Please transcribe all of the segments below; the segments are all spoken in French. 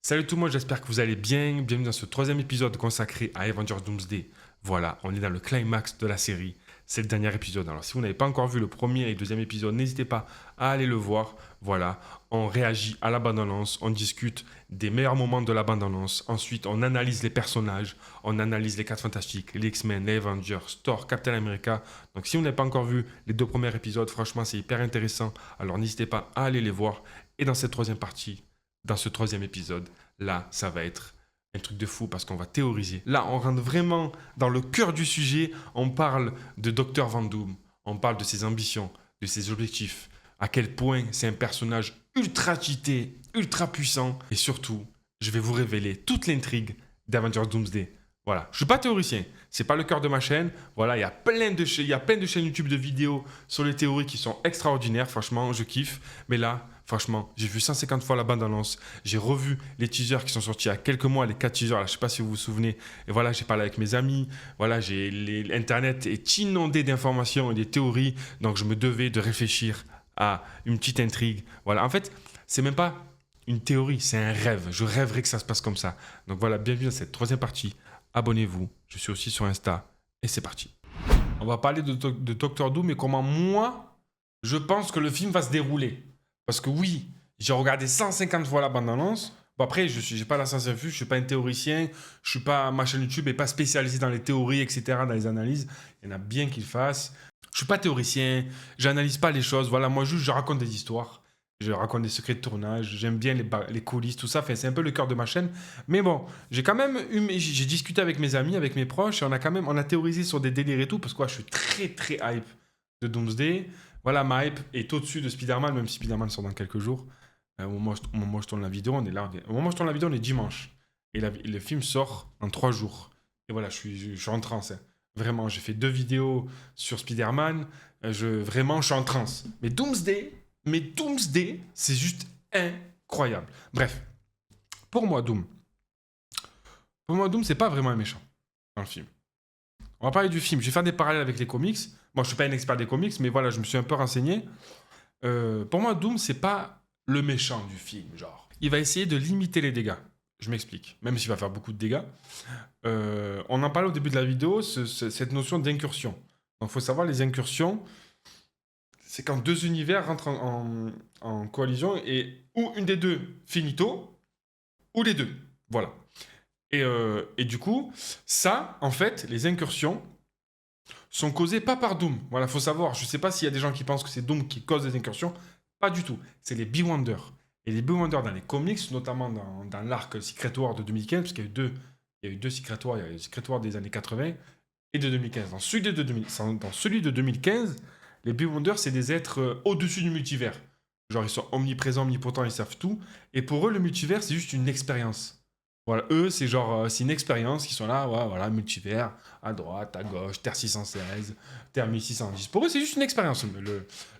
Salut tout le monde, j'espère que vous allez bien. Bienvenue dans ce troisième épisode consacré à Avengers Doomsday. Voilà, on est dans le climax de la série. C'est le dernier épisode. Alors si vous n'avez pas encore vu le premier et le deuxième épisode, n'hésitez pas à aller le voir. Voilà, on réagit à la bande-annonce, on discute des meilleurs moments de la bande-annonce. Ensuite, on analyse les personnages, on analyse les 4 Fantastiques, les X-Men, les Avengers, Thor, Captain America. Donc si vous n'avez pas encore vu les 2 premiers épisodes, franchement c'est hyper intéressant. Alors n'hésitez pas à aller les voir. Et dans cette troisième partie, dans ce troisième épisode, là, ça va être un truc de fou parce qu'on va théoriser. Là, on rentre vraiment dans le cœur du sujet. On parle de Dr. Van Doom. On parle de ses ambitions, de ses objectifs. À quel point c'est un personnage ultra cheaté, ultra puissant. Et surtout, je vais vous révéler toute l'intrigue d'Avengers Doomsday. Voilà, je suis pas théoricien, c'est pas le cœur de ma chaîne. Voilà, il y a plein de chaînes YouTube de vidéos sur les théories qui sont extraordinaires. Franchement, je kiffe. Mais là, franchement, j'ai vu 150 fois la bande-annonce. J'ai revu les teasers qui sont sortis il y a quelques mois, les 4 teasers. Là, je sais pas si vous vous souvenez. Et voilà, j'ai parlé avec mes amis. Voilà, Internet est inondé d'informations et des théories. Donc, je me devais de réfléchir à une petite intrigue. Voilà, en fait, c'est même pas une théorie, c'est un rêve. Je rêverais que ça se passe comme ça. Donc voilà, bienvenue dans cette troisième partie. Abonnez-vous, je suis aussi sur Insta et c'est parti. On va parler de Doctor Doom et comment moi, je pense que le film va se dérouler. Parce que oui, j'ai regardé 150 fois la bande-annonce. Bon après, je n'ai pas la science infuse, je ne suis pas un théoricien, je suis pas, ma chaîne YouTube n'est pas spécialisée dans les théories, etc., dans les analyses. Il y en a bien qui le fassent. Je ne suis pas théoricien, j'analyse pas les choses. Voilà, moi juste je raconte des histoires. Je raconte des secrets de tournage, j'aime bien les coulisses, tout ça. Enfin, c'est un peu le cœur de ma chaîne. Mais bon, j'ai discuté avec mes amis, avec mes proches, et on a théorisé sur des délires et tout, parce que je suis très très hype de Doomsday. Voilà, ma hype est au-dessus de Spider-Man, même si Spider-Man sort dans quelques jours. Au moment où je tourne la vidéo, on est là. Au moment où je tourne la vidéo, on est dimanche. Et le film sort en 3 jours. Et voilà, je suis en transe, hein. Vraiment, j'ai fait 2 vidéos sur Spider-Man. Vraiment, je suis en transe. Mais Doomsday, c'est juste incroyable. Bref, pour moi, Doom, c'est pas vraiment un méchant dans le film. On va parler du film. Je vais faire des parallèles avec les comics. Moi, je suis pas un expert des comics, mais voilà, je me suis un peu renseigné. Pour moi, Doom, c'est pas le méchant du film, genre. Il va essayer de limiter les dégâts. Je m'explique. Même s'il va faire beaucoup de dégâts. On en parlait au début de la vidéo, cette notion d'incursion. Donc, il faut savoir, les incursions, c'est quand 2 univers rentrent en coalition et ou une des deux finito, ou les deux. Voilà. Et du coup, ça, en fait, les incursions sont causées pas par Doom. Voilà, faut savoir. Je sais pas s'il y a des gens qui pensent que c'est Doom qui cause des incursions. Pas du tout. C'est les Beyonder. Et les Beyonder dans les comics, notamment dans l'arc Secret War de 2015, parce qu'il y a eu deux Secret War. Il y a eu le Secret War des années 80 et de 2015. Dans celui de 2015, les Beyonder, c'est des êtres au-dessus du multivers. Genre, ils sont omniprésents, omnipotents, ils savent tout. Et pour eux, le multivers, c'est juste une expérience. Voilà, eux, c'est genre, c'est une expérience, ils sont là, ouais, voilà, multivers, à droite, à gauche, Terre 616, Terre 1610. Pour eux, c'est juste une expérience,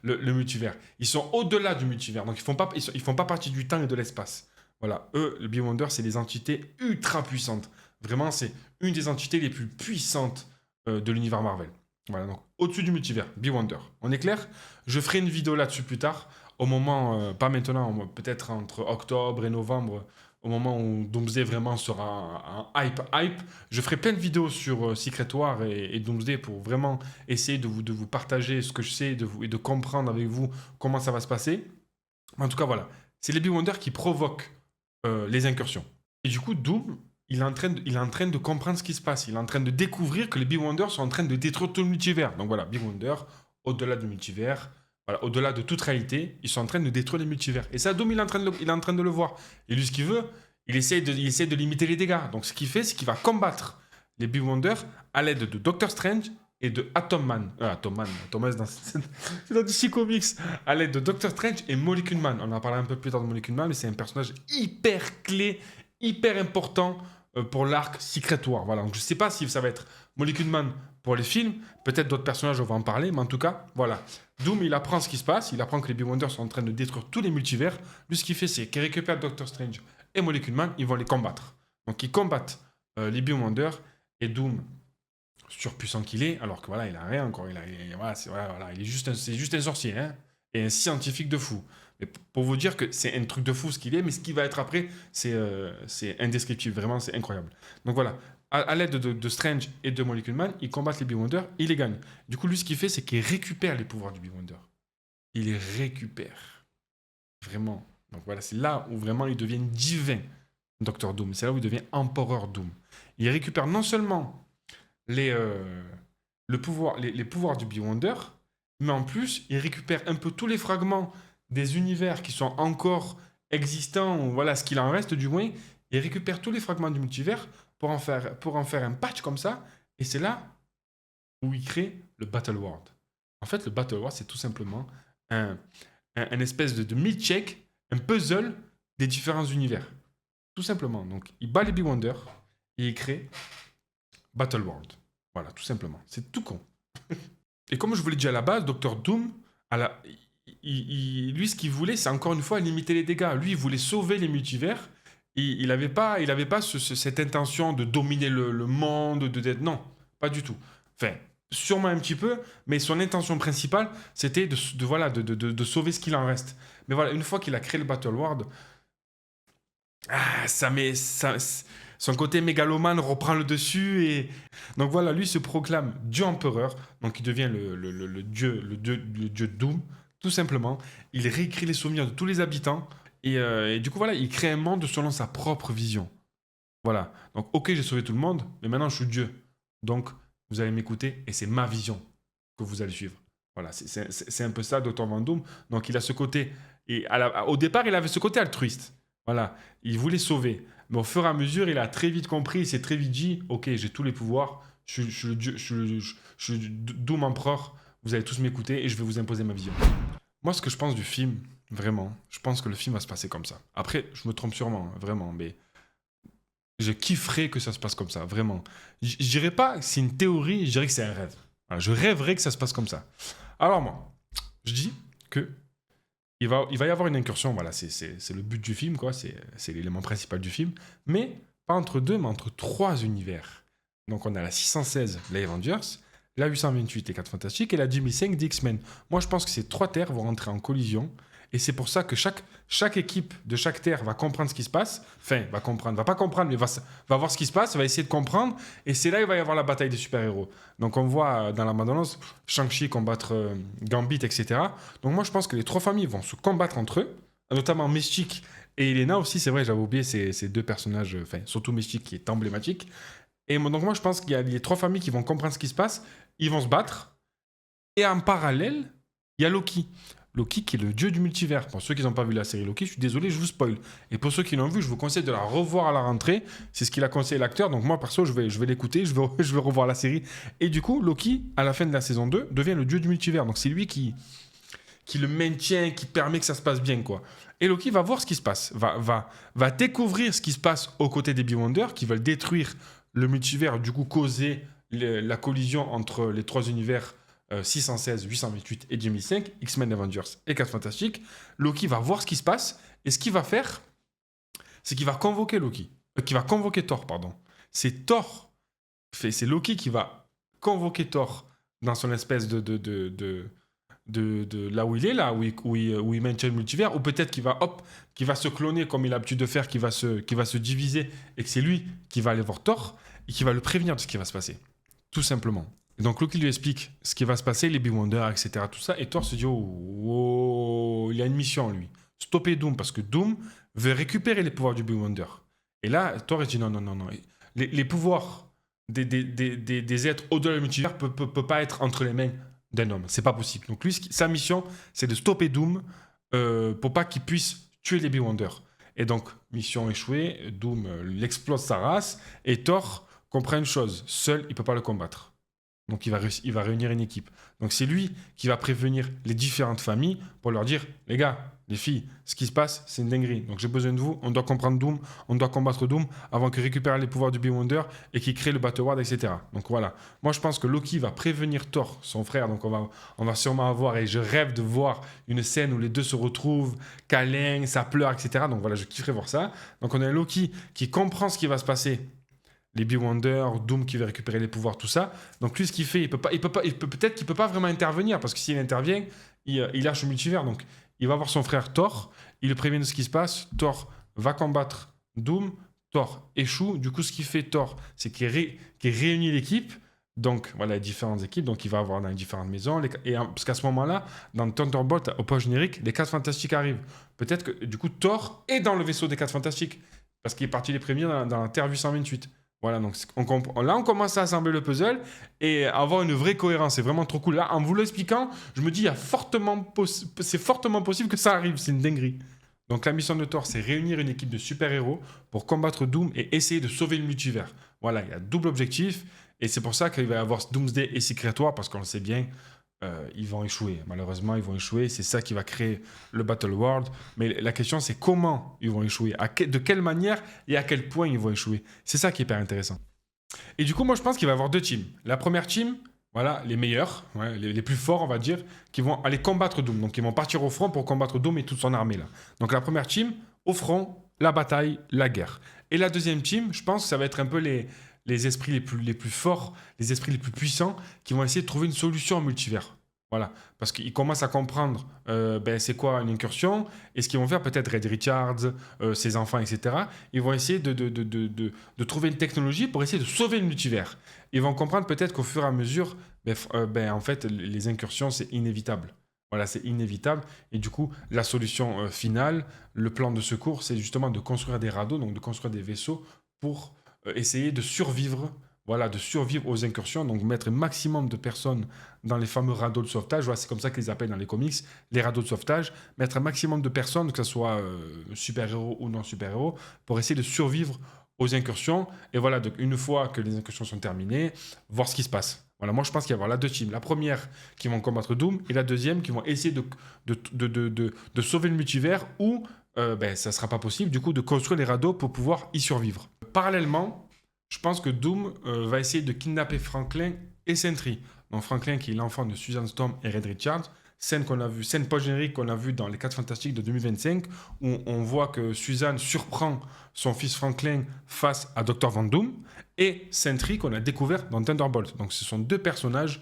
le multivers. Ils sont au-delà du multivers, donc ils font pas partie du temps et de l'espace. Voilà, eux, le Beyonder, c'est des entités ultra puissantes. Vraiment, c'est une des entités les plus puissantes de l'univers Marvel. Voilà, donc au-dessus du multivers, Beyonder. On est clair? Je ferai une vidéo là-dessus plus tard, au moment, pas maintenant, peut-être entre octobre et novembre, au moment où Doomsday vraiment sera un hype, je ferai plein de vidéos sur Secret War et Doomsday pour vraiment essayer de vous partager ce que je sais et de comprendre avec vous comment ça va se passer. En tout cas, voilà. C'est les Beyonder qui provoquent les incursions. Et du coup, Doom, il est en train de comprendre ce qui se passe. Il est en train de découvrir que les Beyonder sont en train de détruire tout le multivers. Donc voilà, Beyonder, au-delà du multivers, voilà, au-delà de toute réalité, ils sont en train de détruire les multivers. Et ça, Doom, il est en train de le voir. Et lui, ce qu'il veut, il essaie de limiter les dégâts. Donc ce qu'il fait, c'est qu'il va combattre les Beyonder à l'aide de Doctor Strange et de Atom Man. Thomas c'est dans DC Comics. À l'aide de Doctor Strange et Molecule Man. On en parlera un peu plus tard de Molecule Man, mais c'est un personnage hyper clé, hyper important pour l'arc Secret War. Voilà, donc je sais pas si ça va être Molecule Man pour les films, peut-être d'autres personnages, on va en parler, mais en tout cas, voilà. Doom, il apprend ce qui se passe, il apprend que les Beyonder sont en train de détruire tous les multivers. Lui, ce qu'il fait, c'est qu'il récupère Doctor Strange et Molecule Man, ils vont les combattre. Donc, ils combattent les Beyonder et Doom, surpuissant qu'il est, alors que voilà, il a rien encore. Voilà, c'est juste un sorcier, hein, et un scientifique de fou. Mais pour vous dire que c'est un truc de fou ce qu'il est, mais ce qui va être après, c'est indescriptible. Vraiment, c'est incroyable. Donc voilà, à l'aide de Strange et de Molecule Man, ils combattent les Beyonder, ils les gagnent. Du coup, lui, ce qu'il fait, c'est qu'il récupère les pouvoirs du Beyonder. Il les récupère. Vraiment. Donc voilà, c'est là où vraiment il devient divin, Docteur Doom. C'est là où il devient Empereur Doom. Il récupère non seulement les pouvoirs du Beyonder, mais en plus, il récupère un peu tous les fragments des univers qui sont encore existants, ou voilà ce qu'il en reste du moins. Il récupère tous les fragments du multivers pour en faire un patch comme ça, et c'est là où il crée le Battle World. En fait, le Battle World, c'est tout simplement un espèce de milkshake, un puzzle des différents univers. Tout simplement. Donc, il bat les Beyonder et il crée Battle World. Voilà, tout simplement. C'est tout con. Et comme je vous l'ai dit à la base, Docteur Doom, lui, ce qu'il voulait, c'est encore une fois limiter les dégâts. Lui, il voulait sauver les multivers. Et il n'avait pas cette intention de dominer le monde, non, pas du tout. Enfin, sûrement un petit peu, mais son intention principale, c'était de sauver ce qu'il en reste. Mais voilà, une fois qu'il a créé le Battle World, son côté mégalomane reprend le dessus et donc voilà, lui se proclame Dieu empereur, donc il devient le dieu Doom, tout simplement. Il réécrit les souvenirs de tous les habitants et du coup voilà, il crée un monde selon sa propre vision. Voilà, donc ok, j'ai sauvé tout le monde, mais maintenant je suis Dieu, donc vous allez m'écouter et c'est ma vision que vous allez suivre. Voilà, c'est un peu ça Dr. Van Doom. Donc il a ce côté, au départ il avait ce côté altruiste. Voilà, il voulait sauver. Mais au fur et à mesure, il a très vite compris, il s'est très vite dit, ok, j'ai tous les pouvoirs, je suis le dieu, je suis le Doom Empereur, vous allez tous m'écouter et je vais vous imposer ma vision. Moi, ce que je pense du film, vraiment, je pense que le film va se passer comme ça. Après, je me trompe sûrement, hein, vraiment, mais je kifferais que ça se passe comme ça, vraiment. Je dirais pas que c'est une théorie, je dirais que c'est un rêve. Voilà, je rêverais que ça se passe comme ça. Alors moi, je dis que il va y avoir une incursion, voilà, c'est le but du film, quoi, c'est l'élément principal du film, mais pas entre deux, mais entre trois univers. Donc on a la 616, les Avengers, la 828, les 4 Fantastiques, et la 2005, des X-Men. Moi je pense que ces trois terres vont rentrer en collision, et c'est pour ça que chaque équipe de chaque terre va comprendre ce qui se passe, enfin, va pas comprendre, mais va voir ce qui se passe, va essayer de comprendre, et c'est là qu'il va y avoir la bataille des super-héros. Donc on voit dans la bande-annonce Shang-Chi combattre Gambit, etc. Donc moi je pense que les trois familles vont se combattre entre eux, notamment Mystique et Elena aussi, c'est vrai, j'avais oublié ces deux personnages, enfin surtout Mystique qui est emblématique. Et donc moi je pense qu'il y a les trois familles qui vont comprendre ce qui se passe, ils vont se battre, et en parallèle, il y a Loki. Loki qui est le dieu du multivers. Pour ceux qui n'ont pas vu la série Loki, je suis désolé, je vous spoil. Et pour ceux qui l'ont vu, je vous conseille de la revoir à la rentrée. C'est ce qu'il a conseillé l'acteur. Donc moi, perso, je vais l'écouter, je vais revoir la série. Et du coup, Loki, à la fin de la saison 2, devient le dieu du multivers. Donc c'est lui qui le maintient, qui permet que ça se passe bien, quoi. Et Loki va voir ce qui se passe, va découvrir ce qui se passe aux côtés des Beyonder, qui veulent détruire le multivers, du coup causer la collision entre les trois univers 616, 828 et 2005, X-Men, Avengers et 4 Fantastiques. Loki va voir ce qui se passe, et ce qu'il va faire, c'est qu'il va convoquer Thor, pardon. C'est Loki qui va convoquer Thor dans son espèce de là où il est, là où il maintient le multivers, ou peut-être qu'il va se cloner comme il a l'habitude de faire, qui va se diviser, et que c'est lui qui va aller voir Thor, et qui va le prévenir de ce qui va se passer. Tout simplement. Et donc Loki lui explique ce qui va se passer, les Beyonder, etc. Tout ça, et Thor se dit, oh, il a une mission, lui. Stopper Doom, parce que Doom veut récupérer les pouvoirs du Beyonder. Et là, Thor, il dit, non. Les pouvoirs des êtres au-delà du multivers ne peuvent pas être entre les mains d'un homme. C'est pas possible. Donc lui, sa mission, c'est de stopper Doom pour pas qu'il puisse tuer les Beyonder. Et donc, mission échouée, Doom l'explose sa race, et Thor comprend une chose, seul, il peut pas le combattre. Donc il va réunir une équipe. Donc c'est lui qui va prévenir les différentes familles pour leur dire, les gars, les filles, ce qui se passe, c'est une dinguerie. Donc j'ai besoin de vous, on doit comprendre Doom, on doit combattre Doom avant qu'il récupère les pouvoirs du Beyonder et qu'il crée le Battle World, etc. Donc voilà. Moi je pense que Loki va prévenir Thor, son frère, donc on va sûrement avoir, et je rêve de voir une scène où les deux se retrouvent, câlin, ça pleure, etc. Donc voilà, je kifferais voir ça. Donc on a un Loki qui comprend ce qui va se passer, les Beyonder, Doom qui veut récupérer les pouvoirs, tout ça. Donc lui, ce qu'il fait, peut-être qu'il peut pas vraiment intervenir, parce que s'il intervient, il lâche le multivers. Donc il va voir son frère Thor, il le prévient de ce qui se passe, Thor va combattre Doom, Thor échoue, du coup ce qu'il fait Thor, c'est qu'il réunit l'équipe, donc voilà, les différentes équipes, donc il va avoir dans les différentes maisons, parce qu'à ce moment-là, dans Thunderbolt, au post générique, les 4 Fantastiques arrivent. Peut-être que du coup Thor est dans le vaisseau des 4 Fantastiques, parce qu'il est parti les premiers dans la Terre 828. Voilà, donc là on commence à assembler le puzzle et à avoir une vraie cohérence. C'est vraiment trop cool. Là, en vous l'expliquant, je me dis, c'est fortement possible que ça arrive. C'est une dinguerie. Donc la mission de Thor, c'est réunir une équipe de super-héros pour combattre Doom et essayer de sauver le multivers. Voilà, il y a double objectif. Et c'est pour ça qu'il va y avoir Doomsday et Secret War, parce qu'on le sait bien, ils vont échouer. Malheureusement, ils vont échouer. C'est ça qui va créer le Battle World. Mais la question, c'est comment ils vont échouer, de quelle manière et à quel point ils vont échouer. C'est ça qui est hyper intéressant. Et du coup, moi, je pense qu'il va y avoir 2 teams. La première team, voilà, les meilleurs, ouais, les plus forts, on va dire, qui vont aller combattre Doom. Donc, ils vont partir au front pour combattre Doom et toute son armée, là. Donc, la première team, au front, la bataille, la guerre. Et la deuxième team, je pense que ça va être un peu les esprits les plus forts, les esprits les plus puissants, qui vont essayer de trouver une solution au multivers. Voilà, parce qu'ils commencent à comprendre c'est quoi une incursion, et ce qu'ils vont faire, peut-être Red Richards, ses enfants, etc. Ils vont essayer de trouver une technologie pour essayer de sauver le multivers. Ils vont comprendre peut-être qu'au fur et à mesure, en fait, les incursions, c'est inévitable. Voilà, c'est inévitable. Et du coup, la solution finale, le plan de secours, c'est justement de construire des radeaux, donc de construire des vaisseaux pour essayer de survivre. Voilà, de survivre aux incursions, donc mettre un maximum de personnes dans les fameux radeaux de sauvetage. Voilà, c'est comme ça qu'ils appellent dans les comics, les radeaux de sauvetage. Mettre un maximum de personnes, que ce soit super-héros ou non super-héros, pour essayer de survivre aux incursions. Et voilà, donc une fois que les incursions sont terminées, voir ce qui se passe. Voilà, moi je pense qu'il va y avoir là 2 teams. La première qui vont combattre Doom et la deuxième qui vont essayer de sauver le multivers ou, ça ne sera pas possible, du coup, de construire les radeaux pour pouvoir y survivre. Parallèlement, je pense que Doom va essayer de kidnapper Franklin et Sentry. Donc Franklin qui est l'enfant de Susan Storm et Red Richards. Scène post-générique qu'on a vue dans Les 4 Fantastiques de 2025, où on voit que Susan surprend son fils Franklin face à Dr. Van Doom, et Sentry qu'on a découvert dans Thunderbolt. Donc ce sont 2 personnages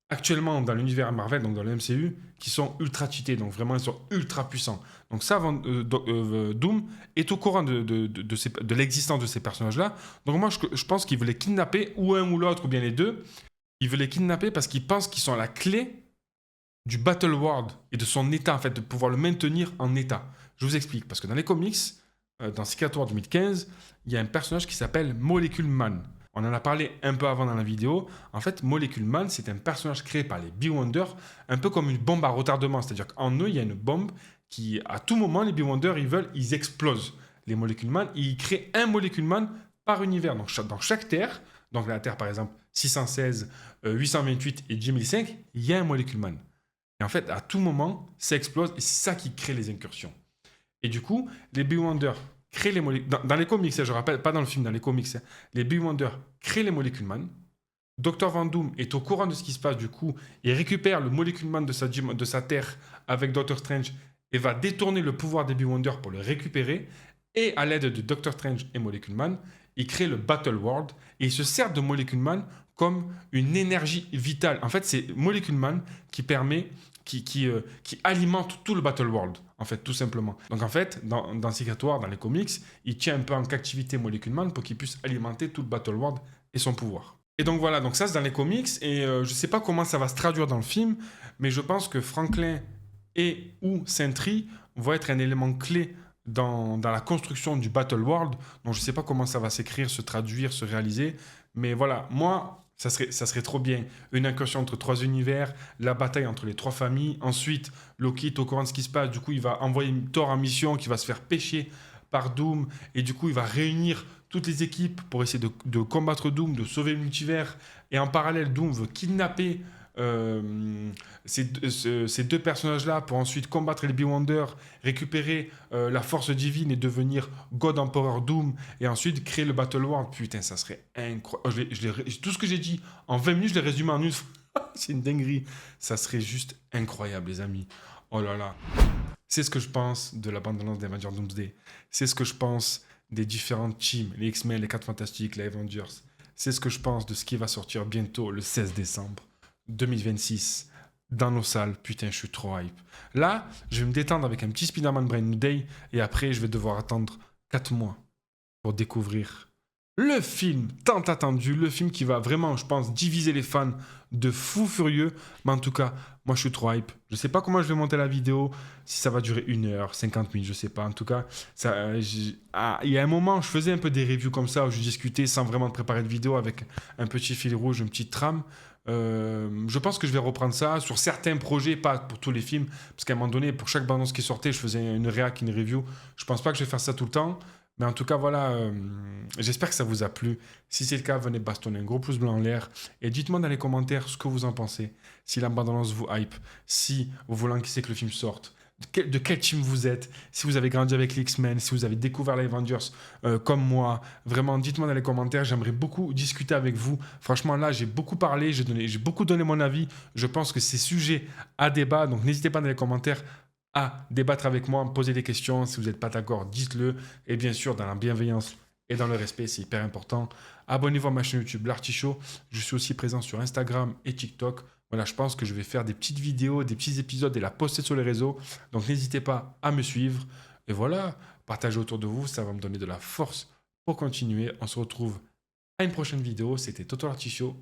actuellement dans l'univers Marvel, donc dans le MCU, qui sont ultra cheatés, donc vraiment ils sont ultra puissants. Donc ça, Doom est au courant de l'existence de ces personnages-là. Donc moi, je pense qu'il veut les kidnapper, ou un ou l'autre, ou bien les deux. Il veut les kidnapper parce qu'il pense qu'ils sont la clé du Battle World et de son état, en fait, de pouvoir le maintenir en état. Je vous explique, parce que dans les comics, dans Secret War 2015, il y a un personnage qui s'appelle Molecule Man. On en a parlé un peu avant dans la vidéo. En fait, Molecule Man, c'est un personnage créé par les Beyonder, un peu comme une bombe à retardement. C'est-à-dire qu'en eux, il y a une bombe qui, à tout moment, les Beyonder, ils explosent. Les Molecule Man, ils créent un Molecule Man par univers. Donc, dans chaque Terre, donc la Terre, par exemple, 616, 828 et 1005, il y a un Molecule Man. Et en fait, à tout moment, ça explose et c'est ça qui crée les incursions. Et du coup, les Beyonder créent les molécules. Dans les comics, je rappelle, pas dans le film, dans les comics, les Beyonder créent les Molecule Man. Dr. Van Doom est au courant de ce qui se passe, du coup, il récupère le Molecule Man de sa terre avec Doctor Strange et va détourner le pouvoir des Beyonder pour le récupérer. Et à l'aide de Doctor Strange et Molecule Man, il crée le Battle World et il se sert de Molecule Man comme une énergie vitale. En fait, c'est Molecule Man qui permet qui alimente tout le Battle World, en fait, tout simplement. Donc, en fait, dans Secret War, dans les comics, il tient un peu en captivité Molecule Man pour qu'il puisse alimenter tout le Battle World et son pouvoir. Et donc, voilà, donc ça, c'est dans les comics, et je sais pas comment ça va se traduire dans le film, mais je pense que Franklin et ou Sentry vont être un élément clé dans la construction du Battle World. Donc, je sais pas comment ça va s'écrire, se traduire, se réaliser, mais voilà, moi... Ça serait trop bien. Une incursion entre 3 univers, la bataille entre les 3 familles. Ensuite, Loki est au courant de ce qui se passe. Du coup, il va envoyer Thor en mission qui va se faire pêcher par Doom. Et du coup, il va réunir toutes les équipes pour essayer de combattre Doom, de sauver le multivers. Et en parallèle, Doom veut kidnapper ces 2 personnages-là pour ensuite combattre les Beyonder, récupérer la force divine et devenir God Emperor Doom et ensuite créer le Battle World. Putain, ça serait incroyable. Tout ce que j'ai dit en 20 minutes, je l'ai résumé en une fois. C'est une dinguerie. Ça serait juste incroyable, les amis. Oh là là. C'est ce que je pense de la bande-annonce d'Avengers Doomsday. C'est ce que je pense des différentes teams, les X-Men, les 4 Fantastiques, les Avengers. C'est ce que je pense de ce qui va sortir bientôt, le 16 décembre 2026, dans nos salles. Putain, je suis trop hype. Là, je vais me détendre avec un petit Spider-Man Brand New Day et après, je vais devoir attendre 4 mois pour découvrir le film tant attendu, le film qui va vraiment, je pense, diviser les fans de fou furieux. Mais en tout cas, moi, je suis trop hype. Je sais pas comment je vais monter la vidéo, si ça va durer 1 heure, 50 minutes, je sais pas. En tout cas, il y a un moment, je faisais un peu des reviews comme ça, où je discutais sans vraiment préparer de vidéo avec un petit fil rouge, une petite trame. Je pense que je vais reprendre ça sur certains projets, pas pour tous les films, parce qu'à un moment donné, pour chaque bande-annonce qui sortait, je faisais une réac, une review. Je pense pas que je vais faire ça tout le temps. Mais en tout cas, voilà, j'espère que ça vous a plu. Si c'est le cas, venez bastonner un gros pouce bleu en l'air et dites-moi dans les commentaires ce que vous en pensez. Si la bande-annonce vous hype, si vous voulez encaisser que le film sorte, de quel team vous êtes, si vous avez grandi avec les X-Men, si vous avez découvert les Avengers comme moi. Vraiment, dites-moi dans les commentaires, j'aimerais beaucoup discuter avec vous. Franchement, là, j'ai beaucoup parlé, j'ai beaucoup donné mon avis. Je pense que c'est sujet à débat, donc n'hésitez pas dans les commentaires à débattre avec moi, me poser des questions. Si vous n'êtes pas d'accord, dites-le. Et bien sûr, dans la bienveillance et dans le respect, c'est hyper important. Abonnez-vous à ma chaîne YouTube, l'Artichaut. Je suis aussi présent sur Instagram et TikTok. Voilà, je pense que je vais faire des petites vidéos, des petits épisodes et la poster sur les réseaux. Donc n'hésitez pas à me suivre. Et voilà, partagez autour de vous, ça va me donner de la force pour continuer. On se retrouve à une prochaine vidéo. C'était Toto l'Artichaut.